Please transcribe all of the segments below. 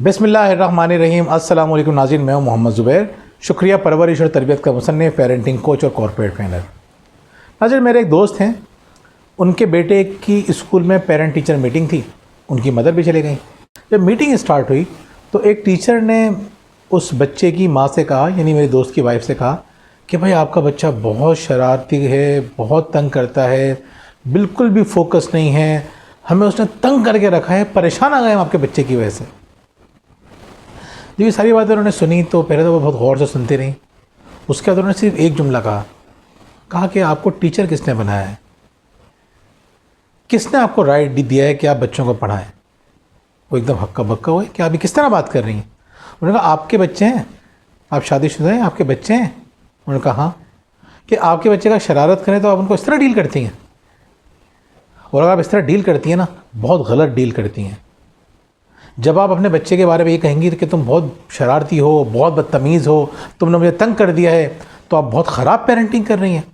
बिस्मिल्लाहिर्रहमानिर्रहीम। अस्सलाम वालेकुम नाज़रीन, मैं हूं मोहम्मद ज़ुबैर। शुक्रिया परवरिश और तरबियत का मुसन्निफ़, पेरेंटिंग कोच और कॉर्पोरेट ट्रेनर। नाज़रीन, मेरे एक दोस्त हैं, उनके बेटे की स्कूल में पेरेंट टीचर मीटिंग थी। उनकी मदर भी चले गई। जब मीटिंग स्टार्ट हुई तो एक टीचर ने उस बच्चे की माँ से कहा, यानी मेरे दोस्त की वाइफ से कहा कि भाई आपका बच्चा बहुत शरारती है, बहुत तंग करता है, बिल्कुल भी फोकस नहीं है, हमें उसने तंग करके रखा है, परेशान आ गए हम आपके बच्चे की वजह से। जब ये सारी बातें उन्होंने सुनी तो पहले तो वो बहुत गौर से सुनते रहीं। उसके बाद उन्होंने सिर्फ एक जुमला कहा कि आपको टीचर किसने बनाया है, किसने आपको राइट दिया है कि आप बच्चों को पढ़ाएं। वो एकदम हक्का बक्का हुए कि आप ये किस तरह बात कर रही हैं। उन्होंने कहा आपके बच्चे हैं, आप शादीशुदा हैं, आपके बच्चे हैं। उन्होंने कहा हाँ। कि आपके बच्चे का शरारत करें तो आप उनको इस तरह डील करती हैं, और अगर आप इस तरह डील करती हैं ना, बहुत गलत डील करती हैं। जब आप अपने बच्चे के बारे में ये कहेंगी कि तुम बहुत शरारती हो, बहुत बदतमीज़ हो, तुमने मुझे तंग कर दिया है, तो आप बहुत ख़राब पेरेंटिंग कर रही हैं।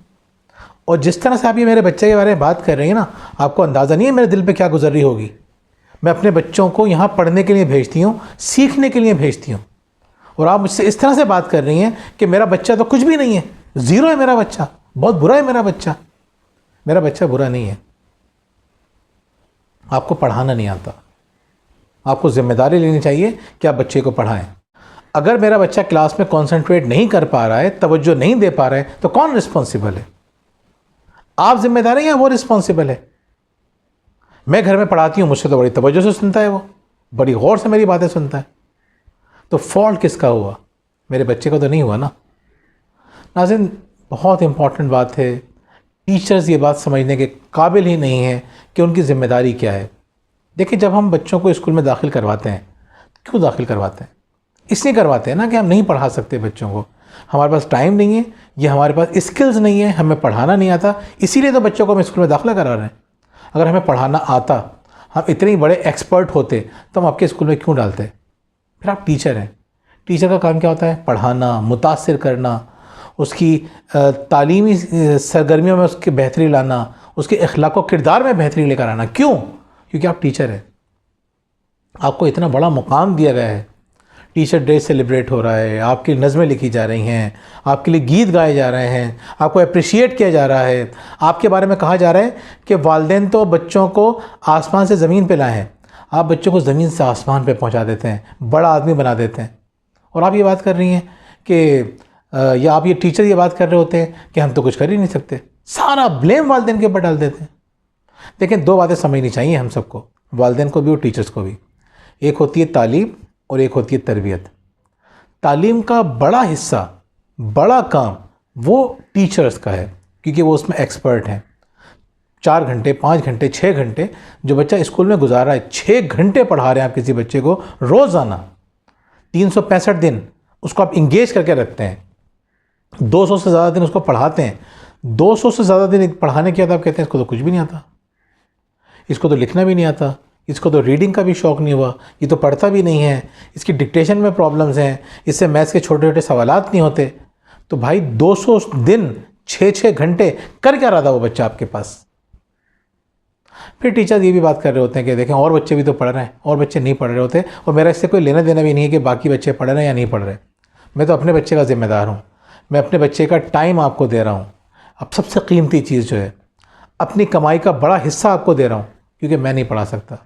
और जिस तरह से आप ये मेरे बच्चे के बारे में बात कर रही हैं ना, आपको अंदाज़ा नहीं है मेरे दिल पे क्या गुजर रही होगी। मैं अपने बच्चों को यहाँ पढ़ने के लिए भेजती हूँ, सीखने के लिए भेजती हूँ, और आप मुझसे इस तरह से बात कर रही हैं कि मेरा बच्चा तो कुछ भी नहीं है, ज़ीरो है मेरा बच्चा, बहुत बुरा है मेरा बच्चा। मेरा बच्चा बुरा नहीं है, आपको पढ़ाना नहीं आता। आपको ज़िम्मेदारी लेनी चाहिए कि आप बच्चे को पढ़ाएं। अगर मेरा बच्चा क्लास में कॉन्सेंट्रेट नहीं कर पा रहा है, तवज्जो नहीं दे पा रहा है, तो कौन रिस्पॉन्सिबल है? आप जिम्मेदार हैं या वो रिस्पॉन्सिबल है? मैं घर में पढ़ाती हूँ, मुझसे तो बड़ी तवज्जो से सुनता है, वो बड़ी गौर से मेरी बातें सुनता है। तो फॉल्ट किसका हुआ? मेरे बच्चे का तो नहीं हुआ ना। नाज़रीन, बहुत इंपॉर्टेंट बात है। टीचर्स ये बात समझने के काबिल ही नहीं है कि उनकी ज़िम्मेदारी क्या है। देखिए, जब हम बच्चों को स्कूल में दाखिल करवाते हैं, क्यों दाखिल करवाते हैं? इसलिए करवाते हैं ना कि हम नहीं पढ़ा सकते बच्चों को, हमारे पास टाइम नहीं है, ये हमारे पास स्किल्स नहीं है, हमें पढ़ाना नहीं आता, इसीलिए तो बच्चों को हम स्कूल में दाखिला करा रहे हैं। अगर हमें पढ़ाना आता, हम इतने बड़े एक्सपर्ट होते, तो हम आपके स्कूल में क्यों डालते? फिर आप टीचर हैं, टीचर का काम क्या होता है? पढ़ाना, मुतासिर करना, उसकी तालीमी सरगर्मियों में उसकी बेहतरी लाना, उसके अखलाक व किरदार में बेहतरी लेकर आना। क्यों? क्योंकि आप टीचर हैं, आपको इतना बड़ा मुकाम दिया गया है। टीचर डे सेलिब्रेट हो रहा है, आपकी नज़में लिखी जा रही हैं, आपके लिए गीत गाए जा रहे हैं, आपको अप्रिशिएट किया जा रहा है, आपके बारे में कहा जा रहा है कि वालिदैन तो बच्चों को आसमान से ज़मीन पे लाए हैं, आप बच्चों को ज़मीन से आसमान पे पहुंचा देते हैं, बड़ा आदमी बना देते हैं। और आप ये बात कर रही हैं कि या आप ये टीचर ये बात कर रहे होते हैं कि हम तो कुछ कर ही नहीं सकते, सारा ब्लेम वालिदैन के ऊपर डाल देते हैं। लेकिन दो बातें समझनी चाहिए हम सबको, वालिदैन को भी और टीचर्स को भी। एक होती है तालीम और एक होती है तरबियत। तालीम का बड़ा हिस्सा, बड़ा काम वो टीचर्स का है, क्योंकि वो उसमें एक्सपर्ट हैं। 4 घंटे, 5 घंटे, 6 घंटे जो बच्चा स्कूल में गुजार रहा है, 6 घंटे पढ़ा रहे हैं आप किसी बच्चे को रोज़ाना, 365 दिन उसको आप इंगेज करके रखते हैं, 200 से ज़्यादा दिन उसको पढ़ाते हैं। 200 से ज़्यादा दिन पढ़ाने के बाद आप कहते हैं इसको तो कुछ भी नहीं आता, इसको तो लिखना भी नहीं आता, इसको तो रीडिंग का भी शौक़ नहीं हुआ, ये तो पढ़ता भी नहीं है, इसकी डिक्टेशन में प्रॉब्लम्स हैं, इससे मैथ्स के छोटे छोटे सवालात नहीं होते। तो भाई 200 दिन 6-6 घंटे कर क्या रहा था वो बच्चा आपके पास? फिर टीचर ये भी बात कर रहे होते हैं कि देखें और बच्चे भी तो पढ़ रहे हैं, और बच्चे नहीं पढ़ रहे होते, और मेरा इससे कोई लेना देना भी नहीं है कि बाकी बच्चे पढ़ रहे हैं या नहीं पढ़ रहे। मैं तो अपने बच्चे का ज़िम्मेदार हूँ, मैं अपने बच्चे का टाइम आपको दे रहा हूँ। अब सबसे कीमती चीज़ जो है, अपनी कमाई का बड़ा हिस्सा आपको दे रहा हूँ, क्योंकि मैं नहीं पढ़ा सकता।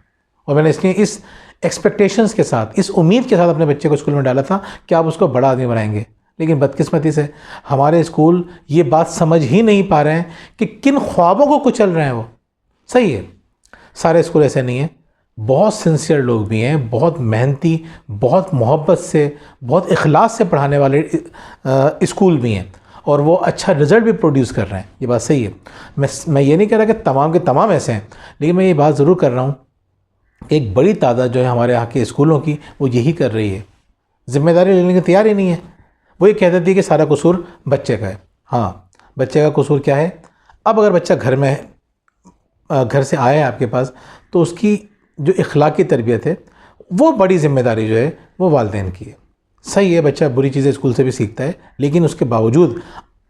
और मैंने इसलिए इस एक्सपेक्टेशंस के साथ, इस उम्मीद के साथ अपने बच्चे को स्कूल में डाला था कि आप उसको बड़ा आदमी बनाएंगे। लेकिन बदकिस्मती से हमारे स्कूल ये बात समझ ही नहीं पा रहे हैं कि किन ख्वाबों को कुचल रहे हैं वो। सही है, सारे स्कूल ऐसे नहीं हैं, बहुत सिंसियर लोग भी हैं, बहुत मेहनती, बहुत मोहब्बत से, बहुत इखलास से पढ़ाने वाले स्कूल भी हैं, और वो अच्छा रिज़ल्ट भी प्रोड्यूस कर रहे हैं। ये बात सही है। मैं ये नहीं कह रहा कि तमाम के तमाम ऐसे हैं, लेकिन मैं ये बात ज़रूर कर रहा हूँ, एक बड़ी तादाद जो है हमारे यहाँ के स्कूलों की, वो यही कर रही है, ज़िम्मेदारी लेने की तैयार ही नहीं है। वो ये कह देती है कि सारा कसूर बच्चे का है। हाँ, बच्चे का कसूर क्या है? अब अगर बच्चा घर से आया है आपके पास, तो उसकी जो इखलाकी तरबियत है, वो बड़ी ज़िम्मेदारी जो है वो वालिदैन की है। सही है, बच्चा बुरी चीज़ें स्कूल से भी सीखता है, लेकिन उसके बावजूद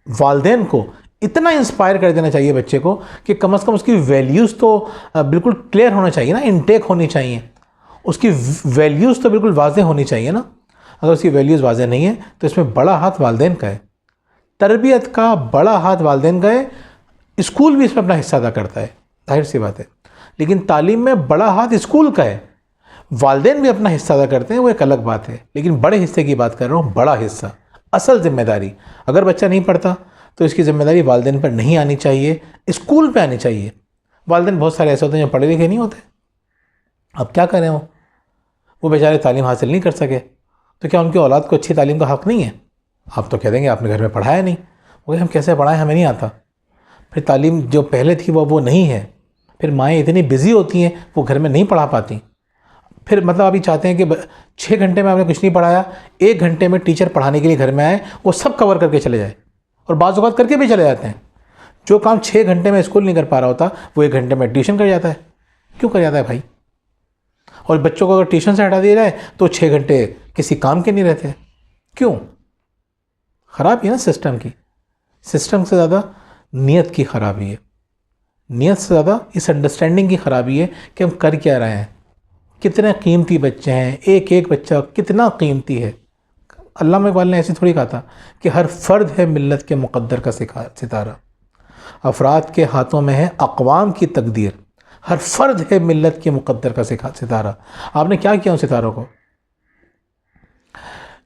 वालिदैन को इतना इंस्पायर कर देना चाहिए बच्चे को कि कम से कम उसकी वैल्यूज़ तो बिल्कुल क्लियर होना चाहिए ना, इनटेक होनी चाहिए। उसकी वैल्यूज़ तो बिल्कुल वाज़ेह होनी चाहिए ना। अगर उसकी वैल्यूज़ वाज़ेह नहीं है तो इसमें बड़ा हाथ वालिदैन का है, तरबियत का बड़ा हाथ वालिदैन का है। स्कूल भी इसमें अपना हिस्सा अदा करता है, जाहिर सी बात है। लेकिन तालीम में बड़ा हाथ स्कूल का है, वालिदैन भी अपना हिस्सा अदा करते हैं, वो एक अलग बात है। लेकिन बड़े हिस्से की बात कर रहा हूँ, बड़ा हिस्सा, असल जिम्मेदारी। अगर बच्चा नहीं पढ़ता तो इसकी ज़िम्मेदारी वालिदैन पर नहीं आनी चाहिए, स्कूल पे आनी चाहिए। वालिदैन बहुत सारे ऐसे होते हैं जो पढ़े लिखे नहीं होते। अब क्या करें, वो बेचारे तालीम हासिल नहीं कर सके, तो क्या उनकी औलाद को अच्छी तालीम का हक़ नहीं है? आप तो कह देंगे आपने घर में पढ़ाया नहीं। वो हम कैसे पढ़ाएं, हमें नहीं आता। फिर तालीम जो पहले थी वो नहीं है। फिर माएँ इतनी बिज़ी होती हैं वो घर में नहीं पढ़ा पाती। फिर मतलब अभी चाहते हैं कि 6 घंटे में आपने कुछ नहीं पढ़ाया, 1 घंटे में टीचर पढ़ाने के लिए घर में आए, वो सब कवर करके चले जाए, और बाज़ औक़ात करके भी चले जाते हैं। जो काम 6 घंटे में स्कूल नहीं कर पा रहा होता वो 1 घंटे में ट्यूशन कर जाता है। क्यों कर जाता है भाई? और बच्चों को अगर ट्यूशन से हटा दिया जाए तो 6 घंटे किसी काम के नहीं रहते। क्यों? ख़राबी है ना सिस्टम की। सिस्टम से ज़्यादा नीयत की ख़राबी है, नीयत से ज़्यादा इस अंडरस्टैंडिंग की ख़राबी है कि हम कर क्या रहे हैं। कितने कीमती बच्चे हैं, एक एक बच्चा कितना कीमती है। अल्लामा इक़बाल ने ऐसे थोड़ी कहा था कि हर फ़र्द है मिल्लत के मुक़द्दर का सितारा, अफराद के हाथों में है अक़वाम की तकदीर, हर फ़र्द है मिल्लत के मुक़द्दर का सितारा। आपने क्या किया उन सितारों को?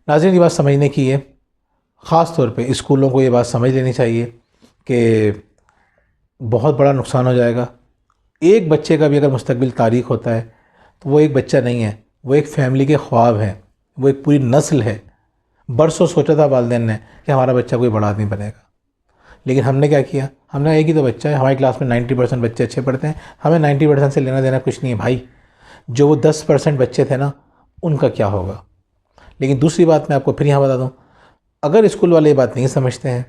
नाज़रीन, ये बात समझने की है, ख़ास तौर पे स्कूलों को ये बात समझ लेनी चाहिए कि बहुत बड़ा नुकसान हो जाएगा। एक बच्चे का भी अगर मुस्तक़बिल तारीख़ होता है तो वो एक बच्चा नहीं है, वो एक फ़ैमिली के ख्वाब हैं, वो एक पूरी नस्ल है। बरसों सोचा था वालिदैन ने कि हमारा बच्चा कोई बड़ा आदमी बनेगा, लेकिन हमने क्या किया? हमने एक ही तो बच्चा है, हमारी क्लास में 90% बच्चे अच्छे पढ़ते हैं, हमें 90% से लेना देना कुछ नहीं है भाई। जो वो 10% बच्चे थे ना, उनका क्या होगा? लेकिन दूसरी बात मैं आपको फिर यहाँ बता दूँ, अगर स्कूल वाले ये बात नहीं समझते हैं,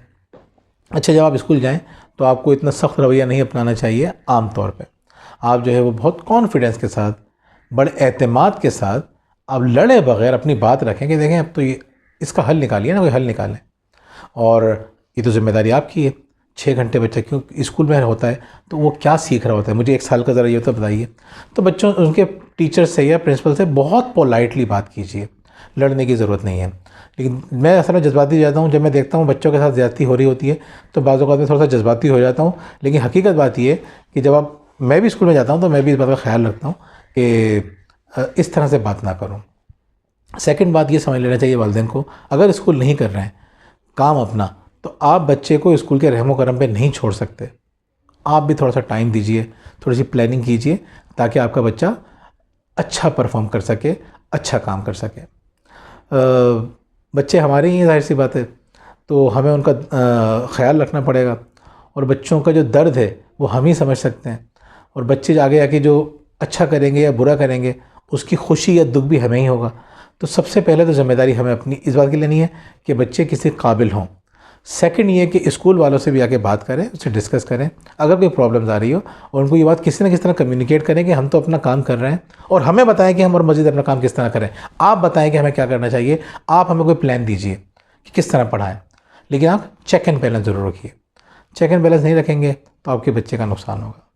अच्छा जब आप स्कूल जाएँ तो आपको इतना सख्त रवैया नहीं अपनाना चाहिए। आम तौर पे आप जो है वो बहुत कॉन्फिडेंस के साथ, बड़े एतमाद के साथ, आप लड़े बग़ैर अपनी बात रखें कि देखें अब तो ये इसका हल निकालिए ना, कोई हल निकालें। और ये तो ज़िम्मेदारी आपकी है। 6 घंटे बच्चा क्यों स्कूल में होता है तो वो क्या सीख रहा होता है? मुझे 1 साल का ज़रा ये तो बताइए। तो बच्चों उनके टीचर से या प्रिंसिपल से बहुत पोलाइटली बात कीजिए, लड़ने की ज़रूरत नहीं है। लेकिन मैं असल में जज्बाती हो जाता हूँ, जब मैं देखता हूँ बच्चों के साथ ज़्यादती हो रही होती है तो बाज़ औक़ात में थोड़ा सा जज्बाती हो जाता हूँ। लेकिन हकीकत बात ये है कि जब मैं भी स्कूल में जाता हूँ तो मैं भी इस बात का ख्याल रखता हूँ कि इस तरह से बात ना करूँ। सेकंड बात ये समझ लेना चाहिए वालिदैन को, अगर स्कूल नहीं कर रहे हैं काम अपना, तो आप बच्चे को स्कूल के रहमो करम पे नहीं छोड़ सकते। आप भी थोड़ा सा टाइम दीजिए, थोड़ी सी प्लानिंग कीजिए, ताकि आपका बच्चा अच्छा परफॉर्म कर सके, अच्छा काम कर सके। बच्चे हमारे ही हैं, ज़ाहिर सी बात है, तो हमें उनका ख्याल रखना पड़ेगा। और बच्चों का जो दर्द है वो हम ही समझ सकते हैं, और बच्चे आगे आके जो अच्छा करेंगे या बुरा करेंगे उसकी खुशी या दुख भी हमें ही होगा। तो सबसे पहले तो ज़िम्मेदारी हमें अपनी इस बात की लेनी है कि बच्चे किसी काबिल हों। सेकंड ये कि स्कूल वालों से भी आके बात करें, उससे डिस्कस करें अगर कोई प्रॉब्लम्स आ रही हो, और उनको ये बात किसी न किसी तरह कम्युनिकेट करें कि हम तो अपना काम कर रहे हैं, और हमें बताएं कि हम और मज़ीद अपना काम किस तरह करें। आप बताएं कि हमें क्या करना चाहिए, आप हमें कोई प्लान दीजिए कि किस तरह पढ़ाएं। लेकिन आप चेक एंड बैलेंस ज़रूर रखिए। चेक एंड बैलेंस नहीं रखेंगे तो आपके बच्चे का नुकसान होगा।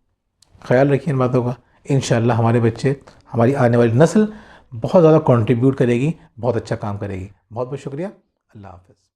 ख्याल रखिए इन बातों का। इंशाअल्लाह हमारे बच्चे, हमारी आने वाली नस्ल बहुत ज़्यादा कंट्रीब्यूट करेगी, बहुत अच्छा काम करेगी। बहुत बहुत शुक्रिया। अल्लाह हाफ़िज़।